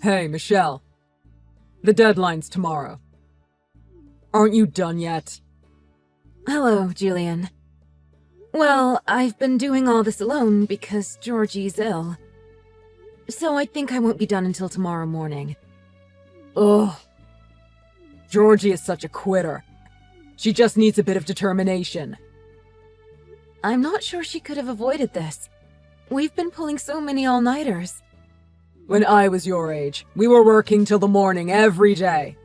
Hey, Michelle. The deadline's tomorrow. Aren't you done yet? Hello, Julian. Well, I've been doing all this alone because Georgie's ill. So I think I won't be done until tomorrow morning. Ugh. Georgie is such a quitter. She just needs a bit of determination. I'm not sure she could have avoided this. We've been pulling so many all-nighters. When I was your age, we were working till the morning every day.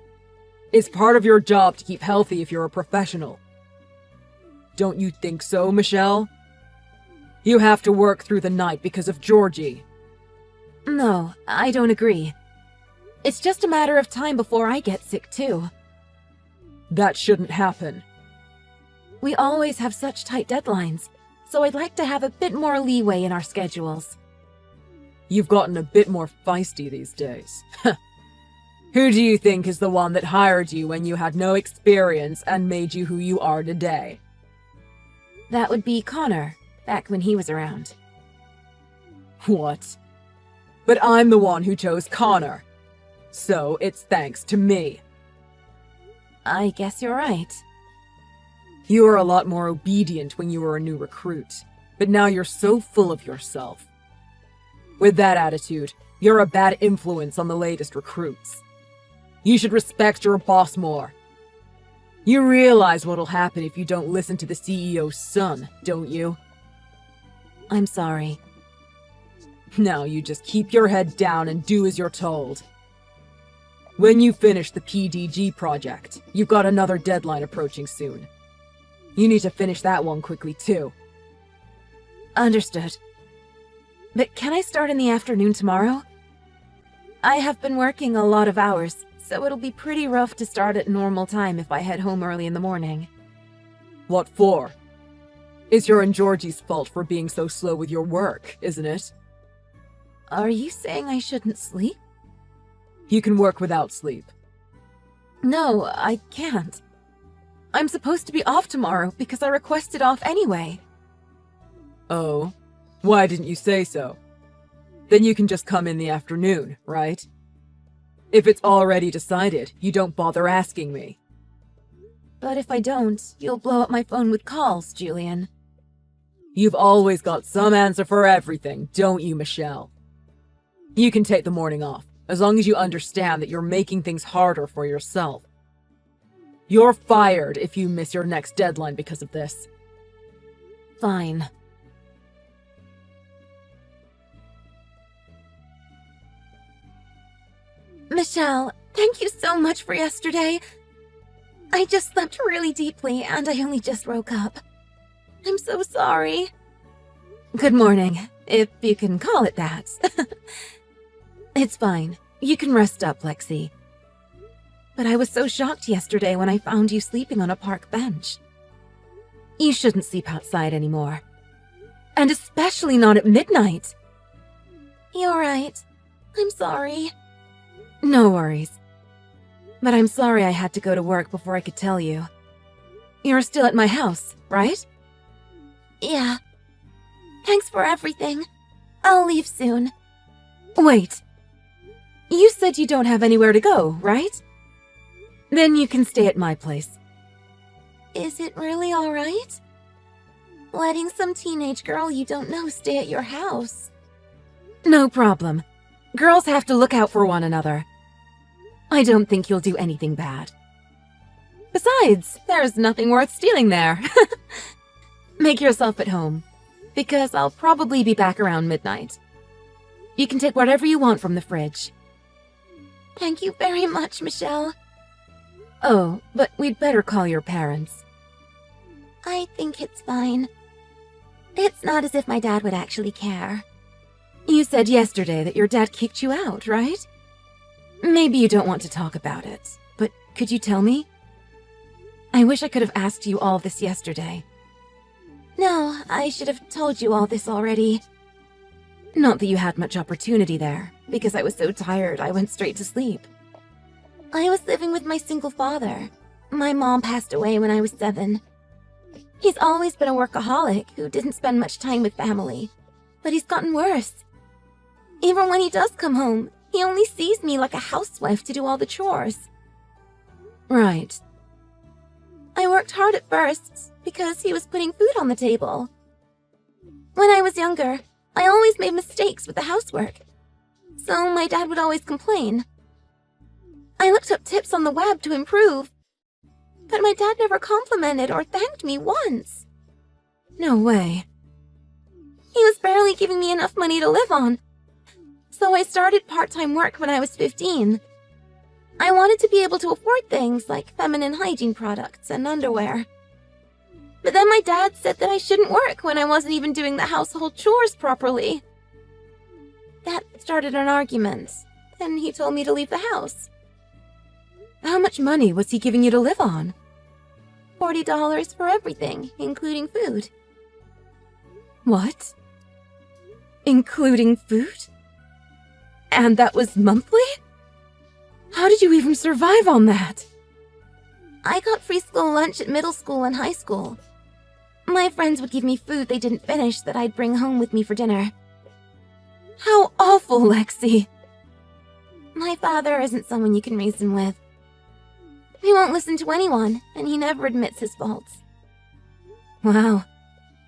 It's part of your job to keep healthy if you're a professional. Don't you think so, Michelle? You have to work through the night because of Georgie. No, I don't agree. It's just a matter of time before I get sick too. That shouldn't happen. We always have such tight deadlines, so I'd like to have a bit more leeway in our schedules. You've gotten a bit more feisty these days. Who do you think is the one that hired you when you had no experience and made you who you are today? That would be Connor, back when he was around. What? But I'm the one who chose Connor. So it's thanks to me. I guess you're right. You were a lot more obedient when you were a new recruit, but now you're so full of yourself. With that attitude, you're a bad influence on the latest recruits. You should respect your boss more. You realize what'll happen if you don't listen to the CEO's son, don't you? I'm sorry. Now you just keep your head down and do as you're told. When you finish the PDG project, you've got another deadline approaching soon. You need to finish that one quickly too. Understood. But can I start in the afternoon tomorrow? I have been working a lot of hours, so it'll be pretty rough to start at normal time if I head home early in the morning. What for? It's your and Georgie's fault for being so slow with your work, isn't it? Are you saying I shouldn't sleep? You can work without sleep. No, I can't. I'm supposed to be off tomorrow because I requested off anyway. Oh, why didn't you say so? Then you can just come in the afternoon, right? If it's already decided, you don't bother asking me. But if I don't, you'll blow up my phone with calls, Julian. You've always got some answer for everything, don't you, Michelle? You can take the morning off, as long as you understand that you're making things harder for yourself. You're fired if you miss your next deadline because of this. Fine. Michelle, thank you so much for yesterday. I just slept really deeply and I only just woke up. I'm so sorry. Good morning, if you can call it that. It's fine. You can rest up, Lexi. But I was so shocked yesterday when I found you sleeping on a park bench. You shouldn't sleep outside anymore. And especially not at midnight. You're right. I'm sorry. No worries. But I'm sorry I had to go to work before I could tell you. You're still at my house, right? Yeah. Thanks for everything. I'll leave soon. Wait. You said you don't have anywhere to go, right? Then you can stay at my place. Is it really all right? Letting some teenage girl you don't know stay at your house? No problem. Girls have to look out for one another. I don't think you'll do anything bad. Besides, there's nothing worth stealing there. Make yourself at home, because I'll probably be back around midnight. You can take whatever you want from the fridge. Thank you very much, Michelle. Oh, but we'd better call your parents. I think it's fine. It's not as if my dad would actually care. You said yesterday that your dad kicked you out, right? Maybe you don't want to talk about it, but could you tell me? I wish I could have asked you all this yesterday. No, I should have told you all this already. Not that you had much opportunity there, because I was so tired I went straight to sleep. I was living with my single father. My mom passed away when I was 7. He's always been a workaholic who didn't spend much time with family, but he's gotten worse. Even when he does come home, He only sees me like a housewife to do all the chores. Right. I worked hard at first because he was putting food on the table. When I was younger, I always made mistakes with the housework, so my dad would always complain. I looked up tips on the web to improve, but my dad never complimented or thanked me once. No way. He was barely giving me enough money to live on, so I started part-time work when I was 15. I wanted to be able to afford things like feminine hygiene products and underwear. But then my dad said that I shouldn't work when I wasn't even doing the household chores properly. That started an argument, and he told me to leave the house. How much money was he giving you to live on? $40 for everything, including food. What? Including food? And that was monthly? How did you even survive on that? I got free school lunch at middle school and high school. My friends would give me food they didn't finish that I'd bring home with me for dinner. How awful, Lexi. My father isn't someone you can reason with. He won't listen to anyone, and he never admits his faults. Wow,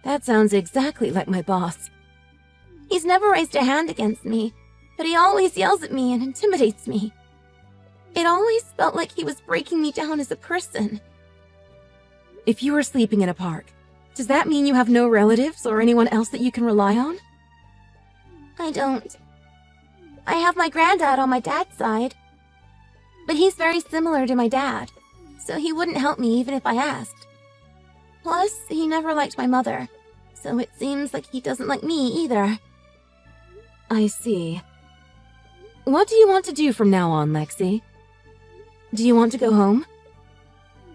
that sounds exactly like my boss. He's never raised a hand against me, but he always yells at me and intimidates me. It always felt like he was breaking me down as a person. If you were sleeping in a park, does that mean you have no relatives or anyone else that you can rely on? I don't. I have my granddad on my dad's side, but he's very similar to my dad, so he wouldn't help me even if I asked. Plus, he never liked my mother, so it seems like he doesn't like me either. I see. What do you want to do from now on, Lexi? Do you want to go home?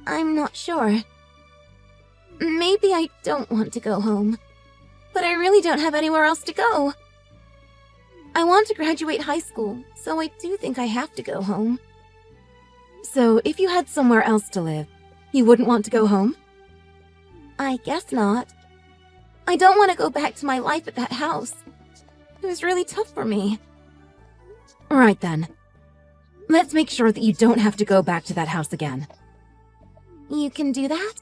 I'm not sure. Maybe I don't want to go home, but I really don't have anywhere else to go. I want to graduate high school, so I do think I have to go home. So, if you had somewhere else to live, you wouldn't want to go home? I guess not. I don't want to go back to my life at that house. It was really tough for me. Right then. Let's make sure that you don't have to go back to that house again. You can do that?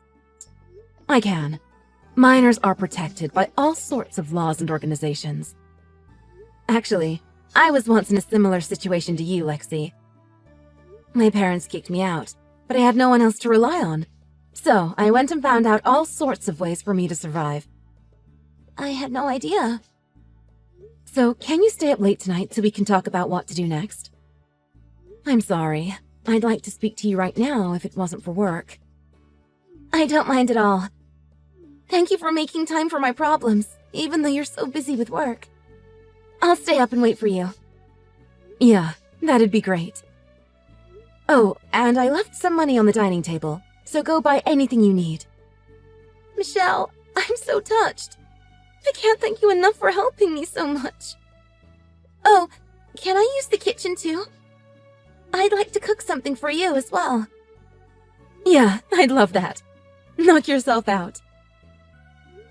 I can. Minors are protected by all sorts of laws and organizations. Actually, I was once in a similar situation to you, Lexi. My parents kicked me out, but I had no one else to rely on. So, I went and found out all sorts of ways for me to survive. I had no idea. So, can you stay up late tonight so we can talk about what to do next? I'm sorry. I'd like to speak to you right now if it wasn't for work. I don't mind at all. Thank you for making time for my problems, even though you're so busy with work. I'll stay up and wait for you. Yeah, that'd be great. Oh, and I left some money on the dining table, so go buy anything you need. Michelle, I'm so touched. I can't thank you enough for helping me so much. Oh, can I use the kitchen too? I'd like to cook something for you as well. Yeah, I'd love that. Knock yourself out.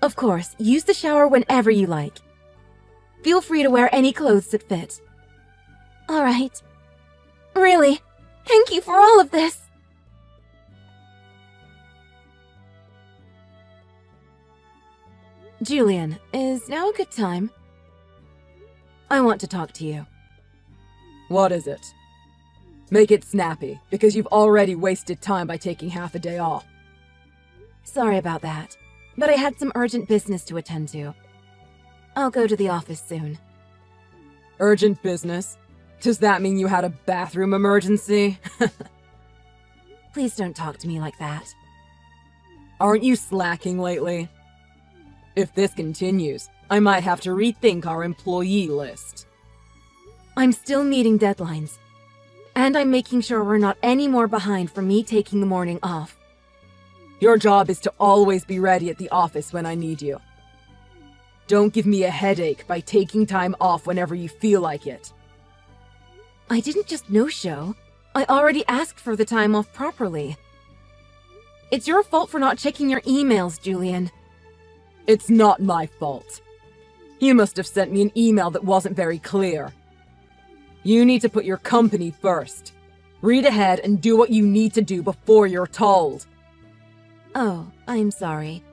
Of course, use the shower whenever you like. Feel free to wear any clothes that fit. All right. Really, thank you for all of this. Julian, is now a good time? I want to talk to you. What is it? Make it snappy, because you've already wasted time by taking half a day off. Sorry about that, but I had some urgent business to attend to. I'll go to the office soon. Urgent business? Does that mean you had a bathroom emergency? Please don't talk to me like that. Aren't you slacking lately? If this continues, I might have to rethink our employee list. I'm still meeting deadlines, and I'm making sure we're not any more behind for me taking the morning off. Your job is to always be ready at the office when I need you. Don't give me a headache by taking time off whenever you feel like it. I didn't just no-show. I already asked for the time off properly. It's your fault for not checking your emails, Julian. It's not my fault. You must have sent me an email that wasn't very clear. You need to put your company first. Read ahead and do what you need to do before you're told. Oh, I'm sorry.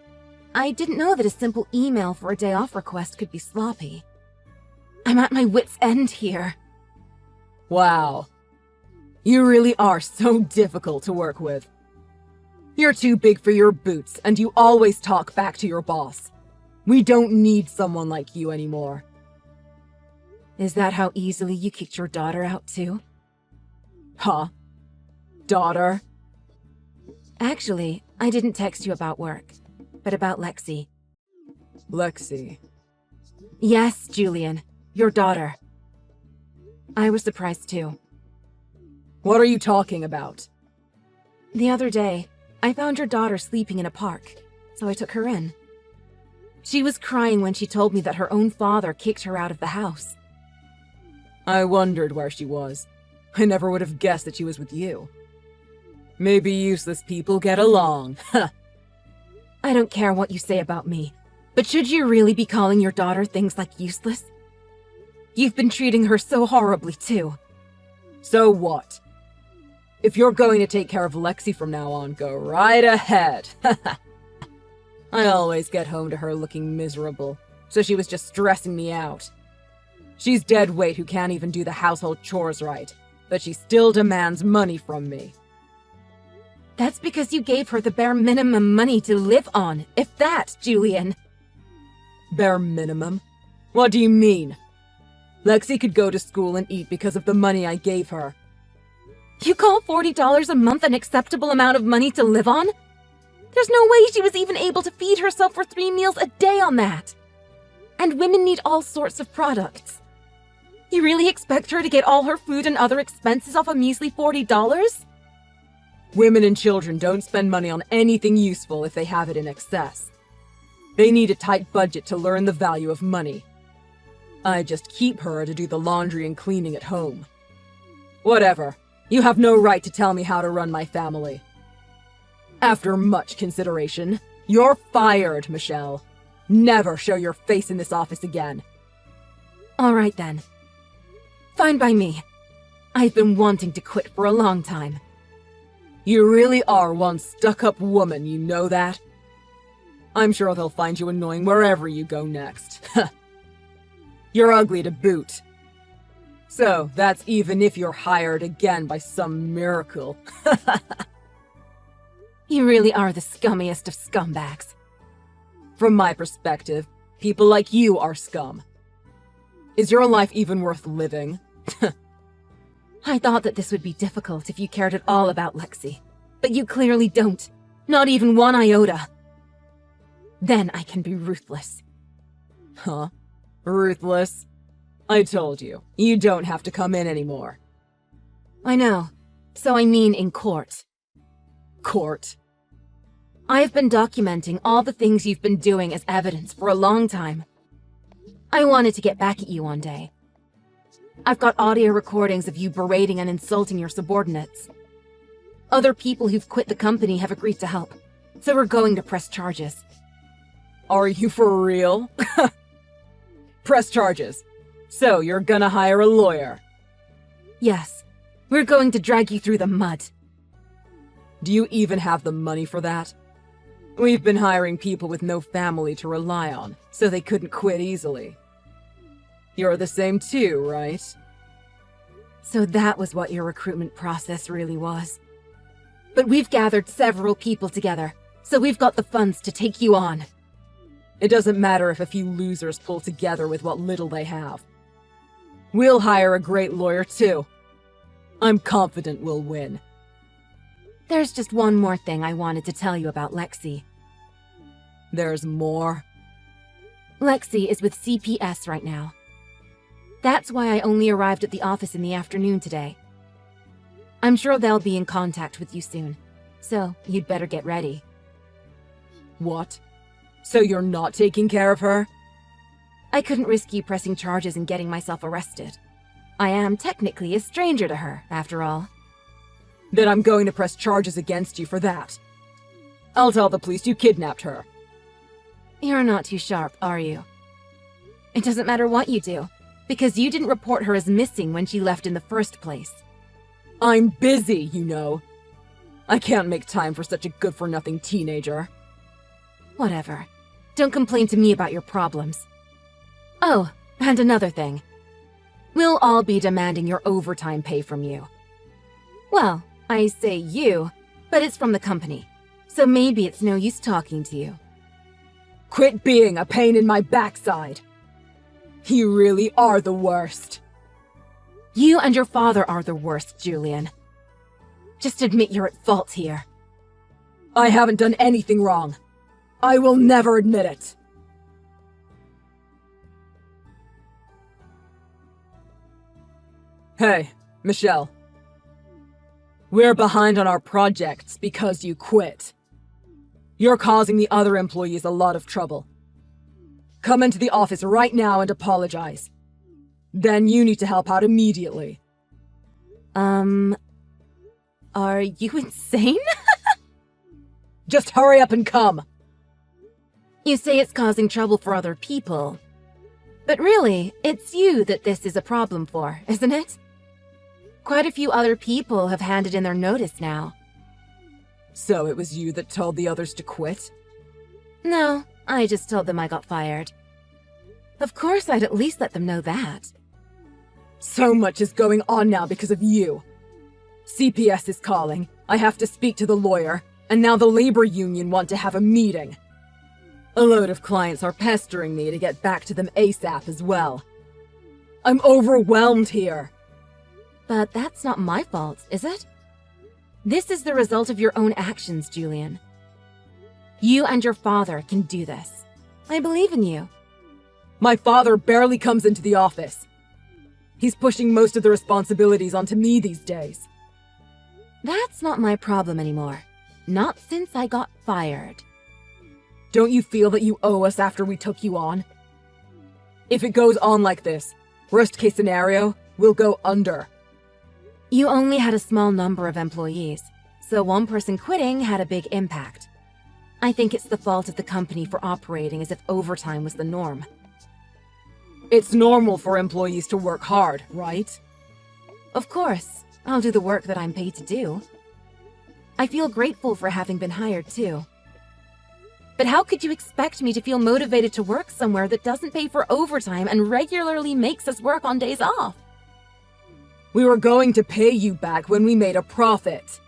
I didn't know that a simple email for a day off request could be sloppy. I'm at my wit's end here. Wow. You really are so difficult to work with. You're too big for your boots, and you always talk back to your boss. We don't need someone like you anymore. Is that how easily you kicked your daughter out too? Huh? Daughter? Actually, I didn't text you about work, but about Lexi. Lexi. Yes, Julian, your daughter. I was surprised too. What are you talking about? The other day, I found your daughter sleeping in a park, so I took her in. She was crying when she told me that her own father kicked her out of the house. I wondered where she was. I never would have guessed that she was with you. Maybe useless people get along. I don't care what you say about me, but should you really be calling your daughter things like useless? You've been treating her so horribly too. So what? If you're going to take care of Lexi from now on, go right ahead. I always get home to her looking miserable, so she was just stressing me out. She's dead weight who can't even do the household chores right, but she still demands money from me. That's because you gave her the bare minimum money to live on, if that, Julian. Bare minimum? What do you mean? Lexi could go to school and eat because of the money I gave her. You call $40 a month an acceptable amount of money to live on? There's no way she was even able to feed herself for 3 meals a day on that. And women need all sorts of products. You really expect her to get all her food and other expenses off a measly $40? Women and children don't spend money on anything useful if they have it in excess. They need a tight budget to learn the value of money. I just keep her to do the laundry and cleaning at home. Whatever. You have no right to tell me how to run my family. After much consideration, you're fired, Michelle. Never show your face in this office again. All right then. Fine by me. I've been wanting to quit for a long time. You really are one stuck-up woman, you know that? I'm sure they'll find you annoying wherever you go next. You're ugly to boot. So, that's even if you're hired again by some miracle. You really are the scummiest of scumbags. From my perspective, people like you are scum. Is your life even worth living? I thought that this would be difficult if you cared at all about Lexi, but you clearly don't. Not even one iota. Then I can be ruthless. Huh? Ruthless? I told you, you don't have to come in anymore. I know. So I mean in court. Court? I've been documenting all the things you've been doing as evidence for a long time. I wanted to get back at you one day. I've got audio recordings of you berating and insulting your subordinates. Other people who've quit the company have agreed to help, so we're going to press charges. Are you for real? Press charges. So you're gonna hire a lawyer? Yes, we're going to drag you through the mud. Do you even have the money for that? We've been hiring people with no family to rely on, so they couldn't quit easily. You're the same too, right? So that was what your recruitment process really was. But we've gathered several people together, so we've got the funds to take you on. It doesn't matter if a few losers pull together with what little they have. We'll hire a great lawyer too. I'm confident we'll win. There's just one more thing I wanted to tell you about Lexi. There's more? Lexi is with CPS right now. That's why I only arrived at the office in the afternoon today. I'm sure they'll be in contact with you soon, so you'd better get ready. What? So you're not taking care of her? I couldn't risk you pressing charges and getting myself arrested. I am technically a stranger to her, after all. Then I'm going to press charges against you for that. I'll tell the police you kidnapped her. You're not too sharp, are you? It doesn't matter what you do, because you didn't report her as missing when she left in the first place. I'm busy, you know. I can't make time for such a good-for-nothing teenager. Whatever. Don't complain to me about your problems. Oh, and another thing. We'll all be demanding your overtime pay from you. Well, I say you, but it's from the company, so maybe it's no use talking to you. Quit being a pain in my backside. You really are the worst. You and your father are the worst, Julian. Just admit you're at fault here. I haven't done anything wrong. I will never admit it. Hey, Michelle. We're behind on our projects because you quit. You're causing the other employees a lot of trouble. Come into the office right now and apologize. Then you need to help out immediately. Are you insane? Just hurry up and come. You say it's causing trouble for other people. But really, it's you that this is a problem for, isn't it? Quite a few other people have handed in their notice now. So it was you that told the others to quit? No, I just told them I got fired. Of course, I'd at least let them know that. So much is going on now because of you. CPS is calling, I have to speak to the lawyer, and now the labor union want to have a meeting. A load of clients are pestering me to get back to them ASAP as well. I'm overwhelmed here. But that's not my fault, is it? This is the result of your own actions, Julian. You and your father can do this. I believe in you. My father barely comes into the office. He's pushing most of the responsibilities onto me these days. That's not my problem anymore. Not since I got fired. Don't you feel that you owe us after we took you on? If it goes on like this, worst case scenario, we'll go under. You only had a small number of employees, so one person quitting had a big impact. I think it's the fault of the company for operating as if overtime was the norm. It's normal for employees to work hard, right? Of course, I'll do the work that I'm paid to do. I feel grateful for having been hired too. But how could you expect me to feel motivated to work somewhere that doesn't pay for overtime and regularly makes us work on days off? We were going to pay you back when we made a profit.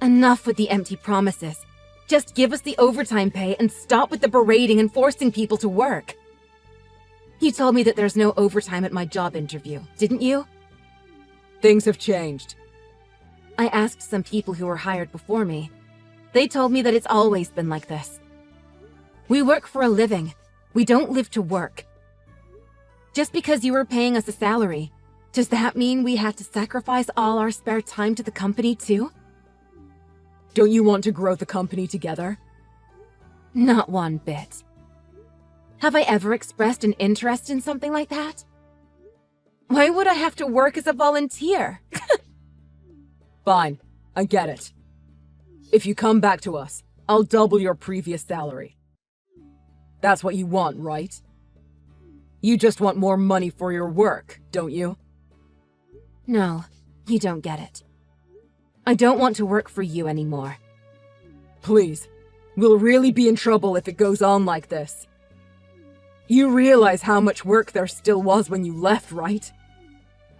Enough with the empty promises. Just give us the overtime pay and stop with the berating and forcing people to work. You told me that there's no overtime at my job interview, didn't you? Things have changed. I asked some people who were hired before me. They told me that it's always been like this. We work for a living. We don't live to work. Just because you were paying us a salary, does that mean we had to sacrifice all our spare time to the company too? Don't you want to grow the company together? Not one bit. Have I ever expressed an interest in something like that? Why would I have to work as a volunteer? Fine, I get it. If you come back to us, I'll double your previous salary. That's what you want, right? You just want more money for your work, don't you? No, you don't get it. I don't want to work for you anymore. Please, we'll really be in trouble if it goes on like this. You realize how much work there still was when you left, right?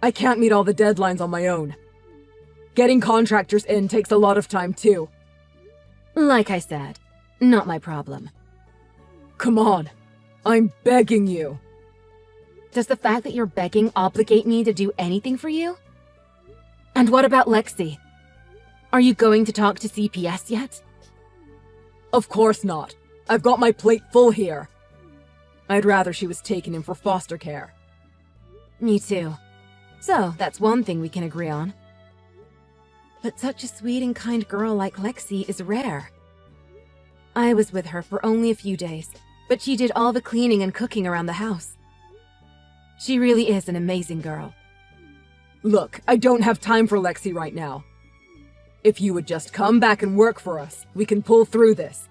I can't meet all the deadlines on my own. Getting contractors in takes a lot of time too. Like I said, not my problem. Come on, I'm begging you. Does the fact that you're begging obligate me to do anything for you? And what about Lexi? Are you going to talk to CPS yet? Of course not. I've got my plate full here. I'd rather she was taken in for foster care. Me too. So, that's one thing we can agree on. But such a sweet and kind girl like Lexi is rare. I was with her for only a few days, but she did all the cleaning and cooking around the house. She really is an amazing girl. Look, I don't have time for Lexi right now. If you would just come back and work for us, we can pull through this.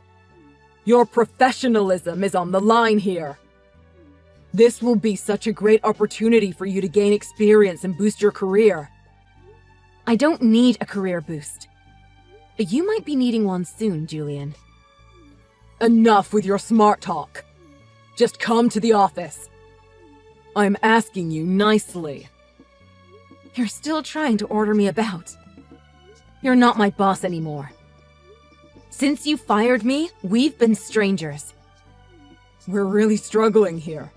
Your professionalism is on the line here. This will be such a great opportunity for you to gain experience and boost your career. I don't need a career boost. But you might be needing one soon, Julian. Enough with your smart talk. Just come to the office. I'm asking you nicely. You're still trying to order me about. You're not my boss anymore. Since you fired me, we've been strangers. We're really struggling here.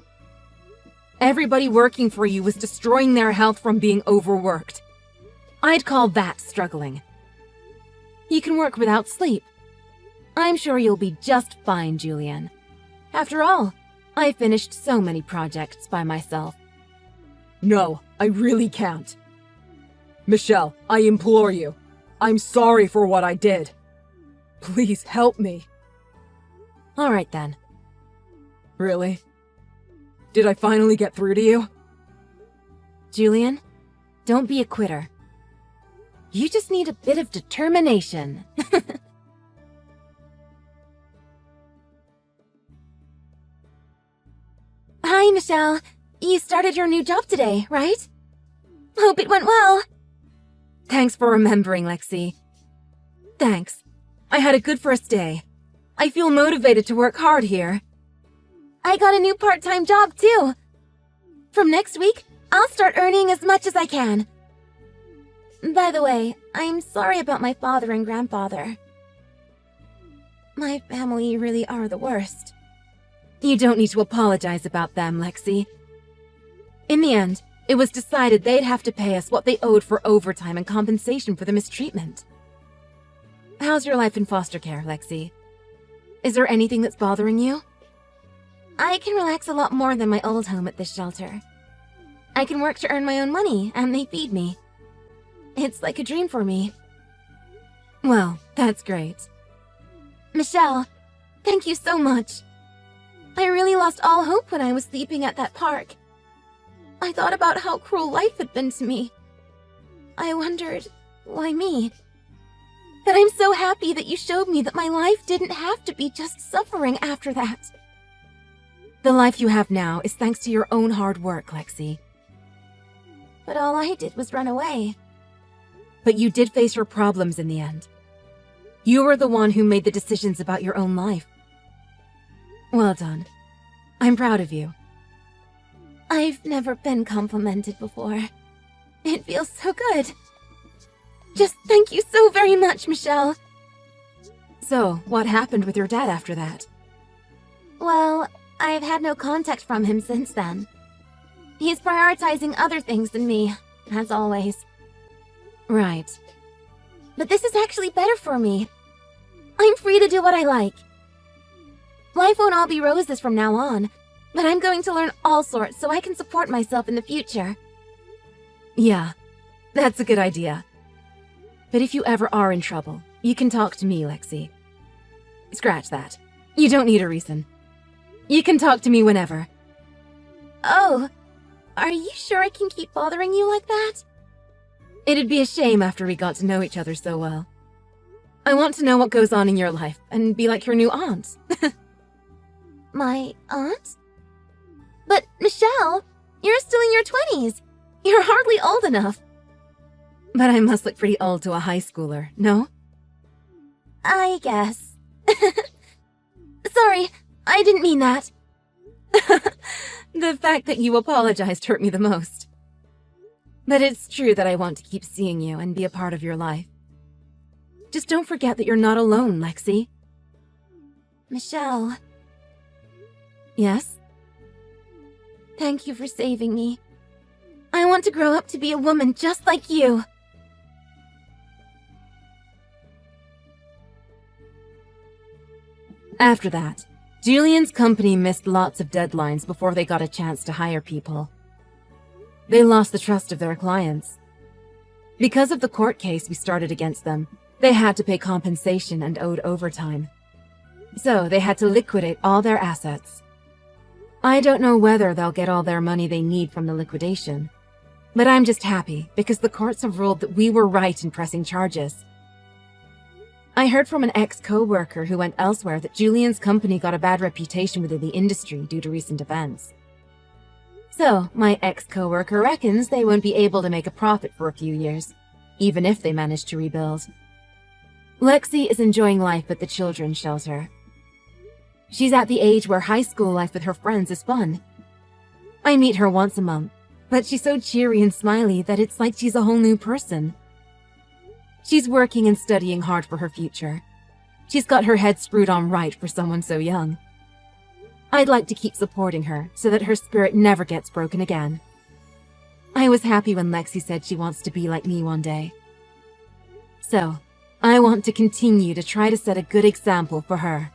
Everybody working for you was destroying their health from being overworked. I'd call that struggling. You can work without sleep. I'm sure you'll be just fine, Julian. After all, I finished so many projects by myself. No, I really can't. Michelle, I implore you. I'm sorry for what I did. Please help me. All right then. Really? Did I finally get through to you? Julian, don't be a quitter. You just need a bit of determination. Hi, Michelle. You started your new job today, right? Hope it went well. Thanks for remembering, Lexi. Thanks. I had a good first day. I feel motivated to work hard here. I got a new part-time job, too. From next week, I'll start earning as much as I can. By the way, I'm sorry about my father and grandfather. My family really are the worst. You don't need to apologize about them, Lexi. In the end, it was decided they'd have to pay us what they owed for overtime and compensation for the mistreatment. How's your life in foster care, Lexi? Is there anything that's bothering you? I can relax a lot more than my old home at this shelter. I can work to earn my own money, and they feed me. It's like a dream for me. Well, that's great. Michelle, thank you so much. I really lost all hope when I was sleeping at that park. I thought about how cruel life had been to me. I wondered, why me? But I'm so happy that you showed me that my life didn't have to be just suffering after that. The life you have now is thanks to your own hard work, Lexi. But all I did was run away. But you did face your problems in the end. You were the one who made the decisions about your own life. Well done. I'm proud of you. I've never been complimented before. It feels so good. Just thank you so very much, Michelle. So, what happened with your dad after that? Well, I've had no contact from him since then. He's prioritizing other things than me, as always. Right. But this is actually better for me. I'm free to do what I like. Life won't all be roses from now on, but I'm going to learn all sorts so I can support myself in the future. Yeah, that's a good idea. But if you ever are in trouble, you can talk to me, Lexi. Scratch that. You don't need a reason. You can talk to me whenever. Oh, are you sure I can keep bothering you like that? It'd be a shame after we got to know each other so well. I want to know what goes on in your life and be like your new aunt. My aunt? But, Michelle, you're still in your 20s. You're hardly old enough. But I must look pretty old to a high schooler, no? I guess. Sorry, I didn't mean that. The fact that you apologized hurt me the most. But it's true that I want to keep seeing you and be a part of your life. Just don't forget that you're not alone, Lexi. Michelle. Yes? Thank you for saving me. I want to grow up to be a woman just like you. After that, Julian's company missed lots of deadlines before they got a chance to hire people. They lost the trust of their clients. Because of the court case we started against them, they had to pay compensation and owed overtime. So they had to liquidate all their assets. I don't know whether they'll get all their money they need from the liquidation, but I'm just happy because the courts have ruled that we were right in pressing charges. I heard from an ex-co-worker who went elsewhere that Julian's company got a bad reputation within the industry due to recent events. So, my ex-coworker reckons they won't be able to make a profit for a few years, even if they manage to rebuild. Lexi is enjoying life at the children's shelter. She's at the age where high school life with her friends is fun. I meet her once a month, but she's so cheery and smiley that it's like she's a whole new person. She's working and studying hard for her future. She's got her head screwed on right for someone so young. I'd like to keep supporting her so that her spirit never gets broken again. I was happy when Lexi said she wants to be like me one day. So, I want to continue to try to set a good example for her.